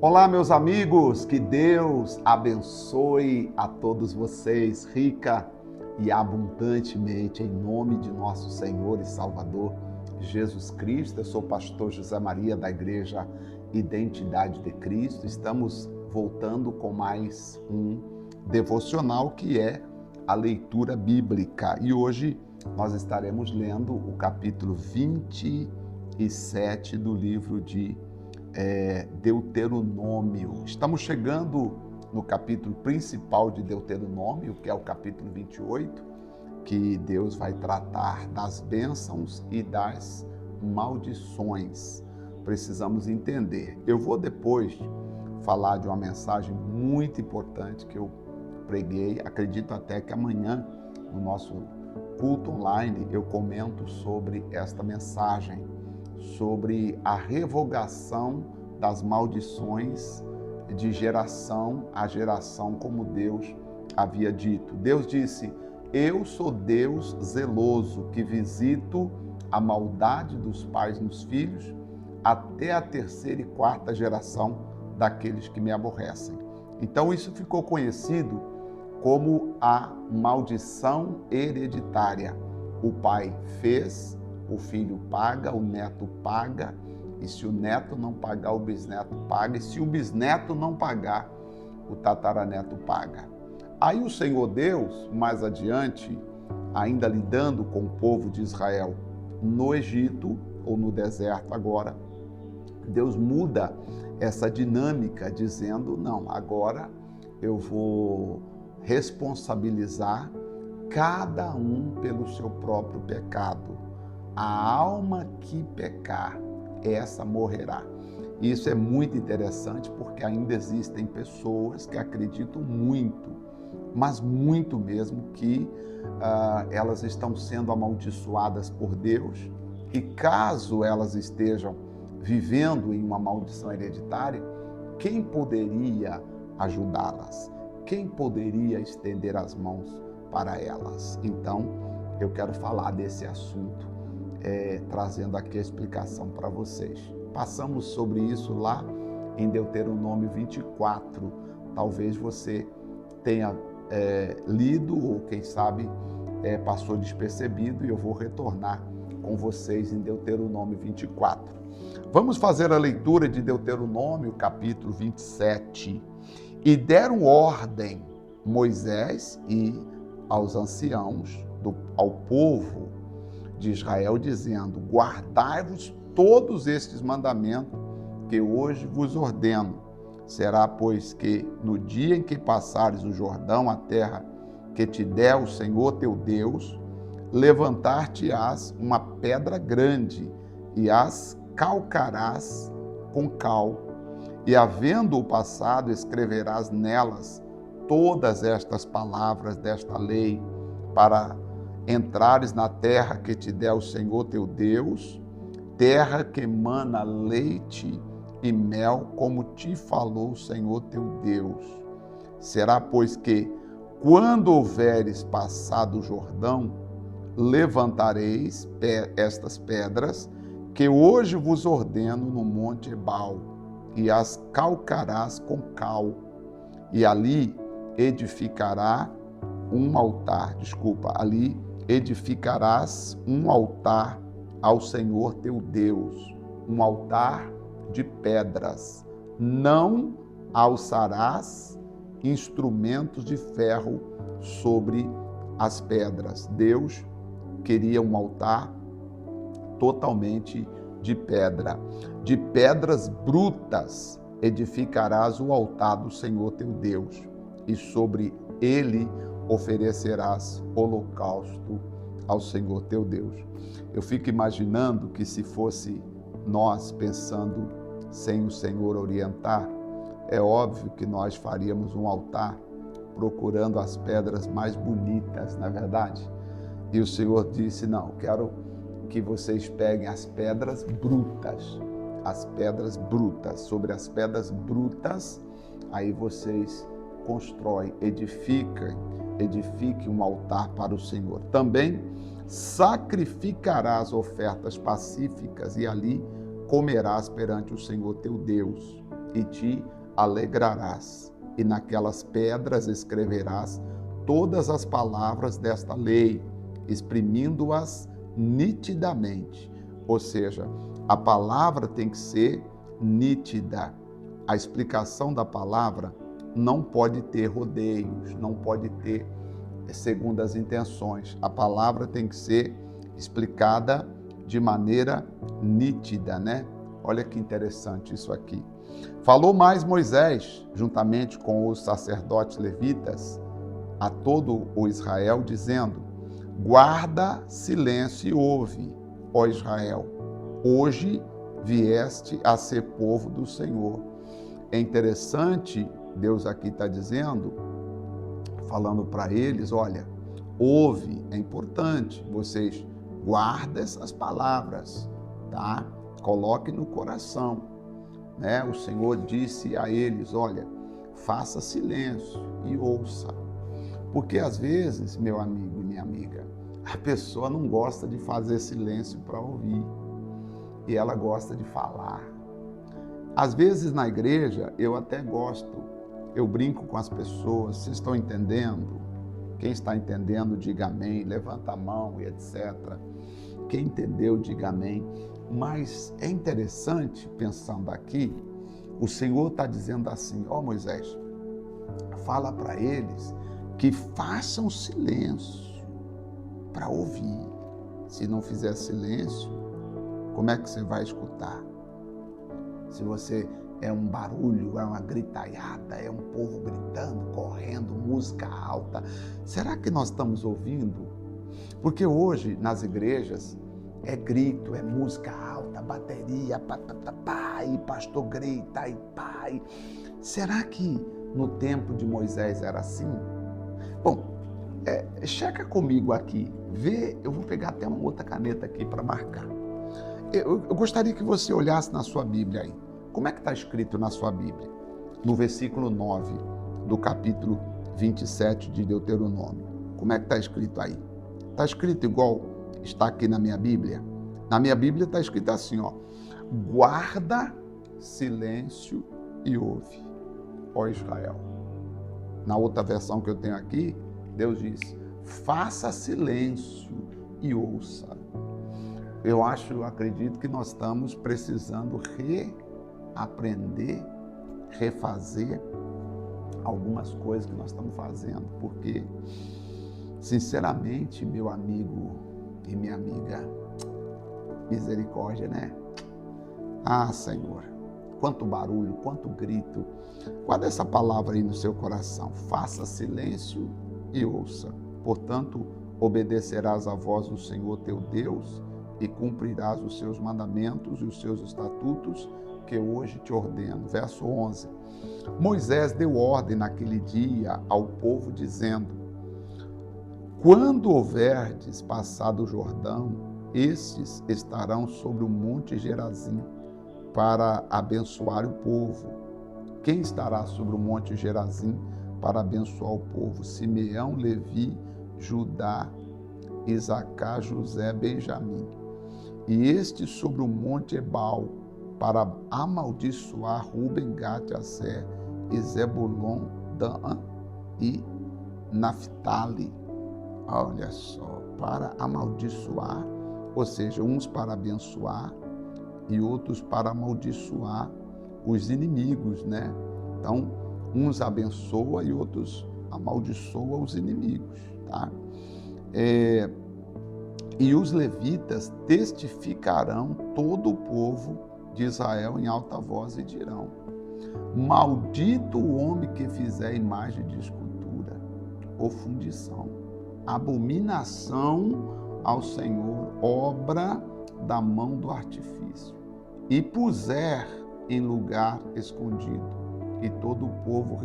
Olá, meus amigos, que Deus abençoe a todos vocês rica e abundantemente em nome de nosso Senhor e Salvador Jesus Cristo. Eu sou o pastor José Maria da Igreja Identidade de Cristo. Estamos voltando com mais um devocional que é a leitura bíblica. E hoje nós estaremos lendo o capítulo 27 do livro de Deuteronômio. Estamos chegando no capítulo principal de Deuteronômio, que é o capítulo 28, que Deus vai tratar das bênçãos e das maldições. Precisamos entender. Eu vou depois falar de uma mensagem muito importante que eu preguei. Acredito até que amanhã, no nosso culto online, eu comento sobre esta mensagem, sobre a revogação das maldições de geração a geração, como Deus havia dito. Deus disse: eu sou Deus zeloso, que visito a maldade dos pais nos filhos, até a terceira e quarta geração daqueles que me aborrecem. Então isso ficou conhecido como a maldição hereditária. O pai fez, o filho paga, o neto paga, e se o neto não pagar, o bisneto paga, e se o bisneto não pagar, o tataraneto paga. Aí o Senhor Deus, mais adiante, ainda lidando com o povo de Israel no Egito, ou no deserto agora, Deus muda essa dinâmica, dizendo: não, agora eu vou responsabilizar cada um pelo seu próprio pecado. A alma que pecar, essa morrerá. Isso é muito interessante porque ainda existem pessoas que acreditam muito, mas muito mesmo, que elas estão sendo amaldiçoadas por Deus, e caso elas estejam vivendo em uma maldição hereditária, quem poderia ajudá-las? Quem poderia estender as mãos para elas? Então, eu quero falar desse assunto, trazendo aqui a explicação para vocês. Passamos sobre isso lá em Deuteronômio 24. Talvez você tenha lido, ou quem sabe passou despercebido, e eu vou retornar com vocês em Deuteronômio 24. Vamos fazer a leitura de Deuteronômio, capítulo 27. E deram ordem Moisés e aos anciãos, ao povo de Israel, dizendo: guardai-vos todos estes mandamentos que hoje vos ordeno. Será, pois, que no dia em que passares o Jordão, a terra que te der o Senhor teu Deus, levantar-te-ás uma pedra grande e as calcarás com cal. E, havendo-o passado, escreverás nelas todas estas palavras desta lei, para entrares na terra que te der o Senhor teu Deus, terra que mana leite e mel, como te falou o Senhor teu Deus. Será, pois, que, quando houveres passado o Jordão, levantareis estas pedras que hoje vos ordeno no monte Ebal, e as calcarás com cal, e ali edificarás um altar ao Senhor teu Deus, um altar de pedras. Não alçarás instrumentos de ferro sobre as pedras. Deus queria um altar totalmente de pedra. De pedras brutas edificarás o altar do Senhor teu Deus, e sobre ele oferecerás holocausto ao Senhor teu Deus. Eu fico imaginando que, se fosse nós pensando sem o Senhor orientar, é óbvio que nós faríamos um altar procurando as pedras mais bonitas, não é verdade? E o Senhor disse: não, quero que vocês peguem as pedras brutas, sobre as pedras brutas, aí vocês constroem, edifiquem um altar para o Senhor. Também sacrificarás ofertas pacíficas, e ali comerás perante o Senhor teu Deus. e te alegrarás. E naquelas pedras escreverás todas as palavras desta lei, exprimindo-as nitidamente. Ou seja, a palavra tem que ser nítida. A explicação da palavra não pode ter rodeios, não pode ter segundas intenções. A palavra tem que ser explicada de maneira nítida, né? Olha que interessante isso aqui. Falou mais Moisés, juntamente com os sacerdotes levitas, a todo o Israel, dizendo: guarda silêncio e ouve, ó Israel, hoje vieste a ser povo do Senhor. É interessante, Deus aqui está dizendo, falando para eles, olha, ouve, é importante, vocês guardem essas palavras, tá? Coloque no coração, né? O Senhor disse a eles, olha, faça silêncio e ouça. Porque às vezes, meu amigo e minha amiga, a pessoa não gosta de fazer silêncio para ouvir, e ela gosta de falar. Às vezes na igreja eu até gosto, eu brinco com as pessoas, vocês estão entendendo? Quem está entendendo, diga amém, levanta a mão e etc. Quem entendeu, diga amém. Mas é interessante, pensando aqui, o Senhor está dizendo assim, ó Moisés, fala para eles que façam silêncio para ouvir. Se não fizer silêncio, como é que você vai escutar? Se você é um barulho, é uma gritaiada, é um povo gritando, correndo, música alta, será que nós estamos ouvindo? Porque hoje nas igrejas é grito, é música alta, bateria, pá, pá, pá, pá, e pastor grita, e pai. Será que no tempo de Moisés era assim? Bom, checa comigo aqui, vê, eu vou pegar até uma outra caneta aqui para marcar. Eu gostaria que você olhasse na sua Bíblia aí. Como é que está escrito na sua Bíblia? No versículo 9 do capítulo 27 de Deuteronômio. Como é que está escrito aí? Está escrito igual está aqui na minha Bíblia? Na minha Bíblia está escrito assim, ó. Guarda silêncio e ouve, ó Israel. Na outra versão que eu tenho aqui, Deus diz, faça silêncio e ouça. Eu acredito que nós estamos precisando reaprender, refazer algumas coisas que nós estamos fazendo, porque, sinceramente, meu amigo e minha amiga, misericórdia, né? Ah, Senhor, quanto barulho, quanto grito. Guarda essa palavra aí no seu coração. Faça silêncio e ouça. Portanto, obedecerás à voz do Senhor teu Deus e cumprirás os seus mandamentos e os seus estatutos que hoje te ordeno. Verso 11. Moisés deu ordem naquele dia ao povo, dizendo: quando houverdes passado o Jordão, estes estarão sobre o monte Gerazim para abençoar o povo. Quem estará sobre o monte Gerazim para abençoar o povo? Simeão, Levi, Judá, Isacar, José, Benjamim. E este sobre o monte Ebal, para amaldiçoar Ruben, Gade, Aser, e Zebulon, Dan e Naftali. Olha só, para amaldiçoar, ou seja, uns para abençoar e outros para amaldiçoar os inimigos, né? Então, uns abençoa e outros amaldiçoa os inimigos, tá? E os levitas testificarão todo o povo de Israel em alta voz e dirão: maldito o homem que fizer imagem de escultura ou fundição, abominação ao Senhor, obra da mão do artifício, e puser em lugar escondido. E todo o povo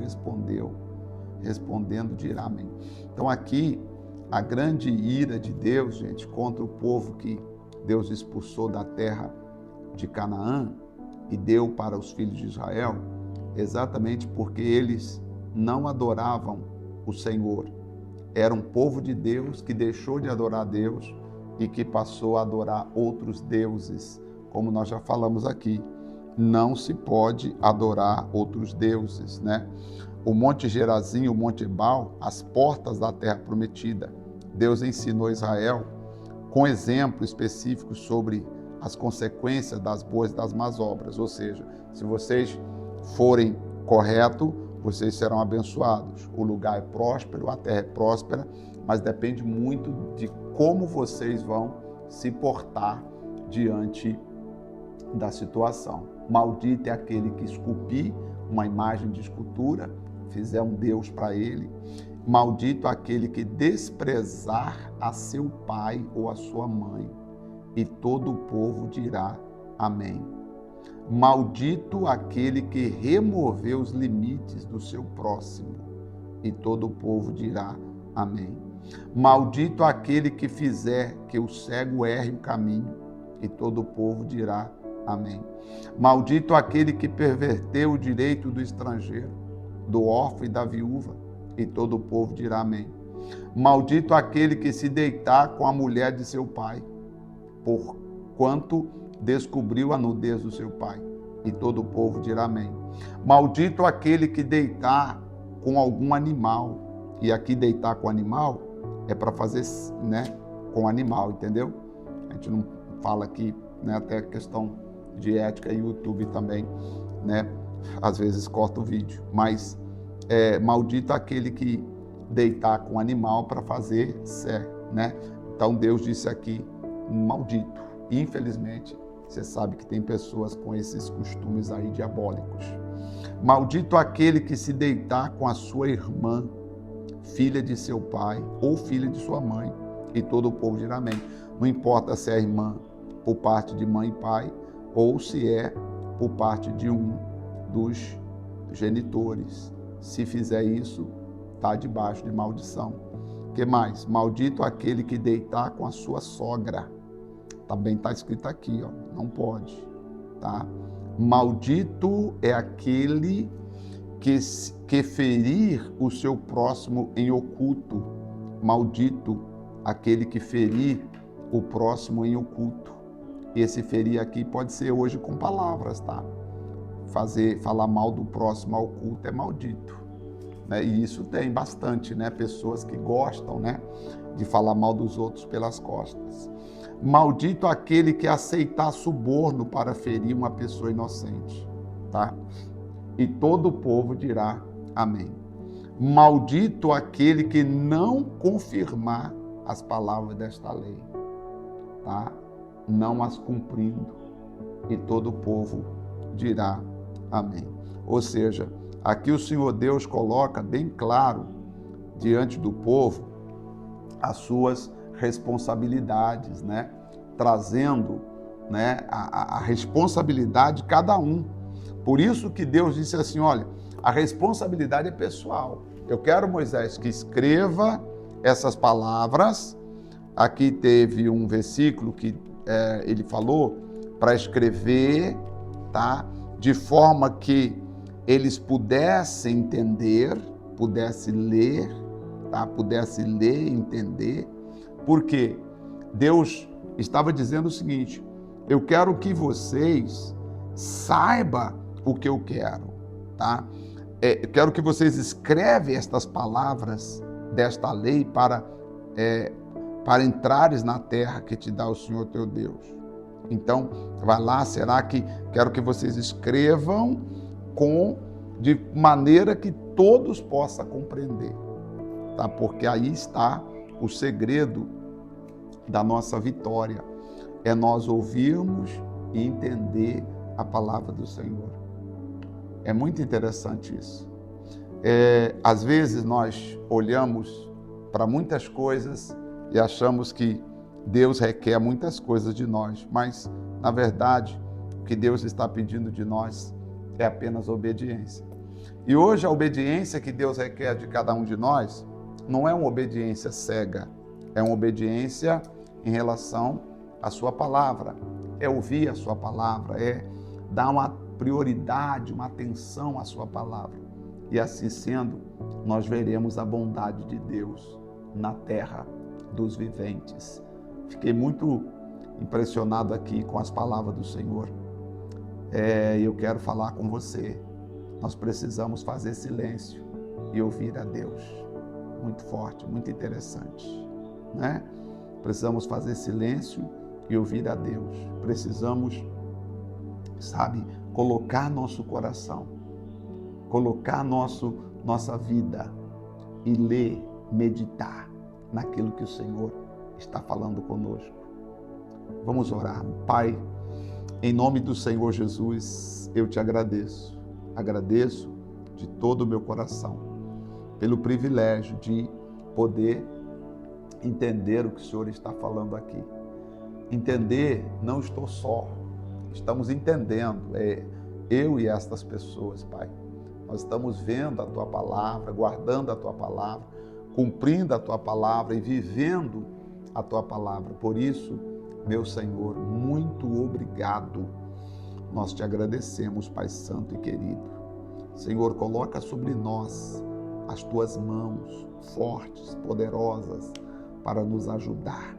respondendo dirá amém. Então aqui, a grande ira de Deus, gente, contra o povo que Deus expulsou da terra de Canaã e deu para os filhos de Israel, exatamente porque eles não adoravam o Senhor. Era um povo de Deus que deixou de adorar Deus e que passou a adorar outros deuses, como nós já falamos aqui. não se pode adorar outros deuses, né? O Monte Gerazim, o Monte Ebal, as portas da terra prometida. Deus ensinou Israel com exemplos específicos sobre as consequências das boas e das más obras. Ou seja, se vocês forem corretos, vocês serão abençoados. O lugar é próspero, a terra é próspera, mas depende muito de como vocês vão se portar diante da situação. Maldito é aquele que esculpir uma imagem de escultura, fizer um Deus para ele. Maldito aquele que desprezar a seu pai ou a sua mãe. E todo o povo dirá amém. Maldito aquele que remover os limites do seu próximo. E todo o povo dirá amém. Maldito aquele que fizer que o cego erre o caminho. E todo o povo dirá amém. Maldito aquele que perverteu o direito do estrangeiro, do órfão e da viúva, e todo o povo dirá amém. Maldito aquele que se deitar com a mulher de seu pai, porquanto descobriu a nudez do seu pai, e todo o povo dirá amém. Maldito aquele que deitar com algum animal, e aqui deitar com animal é para fazer, né, com animal, entendeu? A gente não fala aqui, né, até questão de ética e YouTube também, né, às vezes corta o vídeo, mas maldito aquele que deitar com animal para fazer sé, né? Então Deus disse aqui, maldito. Infelizmente, você sabe que tem pessoas com esses costumes aí diabólicos. Maldito aquele que se deitar com a sua irmã, filha de seu pai ou filha de sua mãe, e todo o povo dirá amém. Não importa se é irmã por parte de mãe e pai, ou se é por parte de um dos genitores. Se fizer isso, está debaixo de maldição. O que mais? Maldito aquele que deitar com a sua sogra. Também está escrito aqui, ó, não pode. Tá? Maldito é aquele que ferir o seu próximo em oculto. Maldito aquele que ferir o próximo em oculto. Esse ferir aqui pode ser hoje com palavras, tá? Falar mal do próximo ao oculto é maldito, né? E isso tem bastante, né? Pessoas que gostam, né, de falar mal dos outros pelas costas. Maldito aquele que aceitar suborno para ferir uma pessoa inocente, tá? E todo o povo dirá amém. Maldito aquele que não confirmar as palavras desta lei, tá? Não as cumprindo, e todo o povo dirá amém. Ou seja, aqui o Senhor Deus coloca bem claro diante do povo as suas responsabilidades, né? Trazendo, né, a responsabilidade de cada um. Por isso que Deus disse assim, olha, a responsabilidade é pessoal. Eu quero, Moisés, que escreva essas palavras. Aqui teve um versículo que ele falou para escrever, tá? De forma que eles pudessem entender, pudessem ler, tá? Pudessem ler e entender, porque Deus estava dizendo o seguinte, eu quero que vocês saibam o que eu quero, tá? Eu quero que vocês escrevem estas palavras desta lei para entrares na terra que te dá o Senhor teu Deus. Então, vai lá, quero que vocês escrevam de maneira que todos possam compreender, tá? Porque aí está o segredo da nossa vitória, é nós ouvirmos e entender a palavra do Senhor. É muito interessante isso. Às vezes nós olhamos para muitas coisas e achamos que Deus requer muitas coisas de nós, mas, na verdade, o que Deus está pedindo de nós é apenas obediência. E hoje a obediência que Deus requer de cada um de nós não é uma obediência cega, é uma obediência em relação à sua palavra, é ouvir a sua palavra, é dar uma prioridade, uma atenção à sua palavra. E assim sendo, nós veremos a bondade de Deus na terra dos viventes. Fiquei muito impressionado aqui com as palavras do Senhor. Eu quero falar com você. Nós precisamos fazer silêncio e ouvir a Deus. Muito forte, muito interessante, né? Precisamos fazer silêncio e ouvir a Deus. Precisamos, colocar nosso coração, colocar nossa vida e ler, meditar naquilo que o Senhor está falando conosco. Vamos orar. Pai, em nome do Senhor Jesus, eu te agradeço. Agradeço de todo o meu coração pelo privilégio de poder entender o que o Senhor está falando aqui. Entender, não estou só. Estamos entendendo, eu e estas pessoas, Pai. Nós estamos vendo a Tua Palavra, guardando a Tua Palavra, cumprindo a Tua Palavra e vivendo a Tua Palavra. Por isso, meu Senhor, muito obrigado. Nós te agradecemos, Pai Santo e querido. Senhor, coloca sobre nós as Tuas mãos fortes, poderosas, para nos ajudar,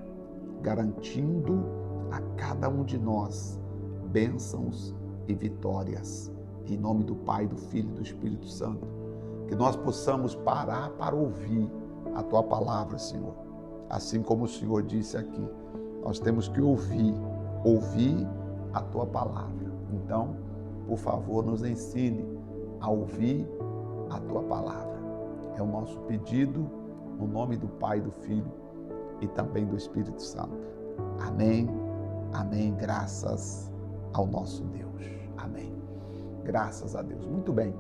garantindo a cada um de nós bênçãos e vitórias. Em nome do Pai, do Filho e do Espírito Santo, que nós possamos parar para ouvir a Tua Palavra, Senhor. Assim como o Senhor disse aqui, nós temos que ouvir a Tua Palavra. Então, por favor, nos ensine a ouvir a Tua Palavra. É o nosso pedido, no nome do Pai, do Filho e também do Espírito Santo. Amém, amém, graças ao nosso Deus. Amém. Graças a Deus. Muito bem,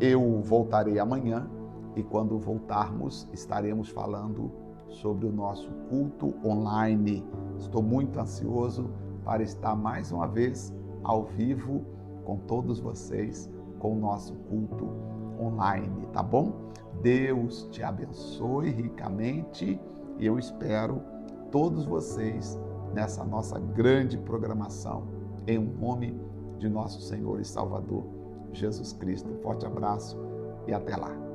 eu voltarei amanhã e quando voltarmos estaremos falando sobre o nosso culto online. Estou muito ansioso para estar mais uma vez ao vivo com todos vocês com o nosso culto online, tá bom? Deus te abençoe ricamente e eu espero todos vocês nessa nossa grande programação, em nome de nosso Senhor e Salvador, Jesus Cristo. Um forte abraço e até lá.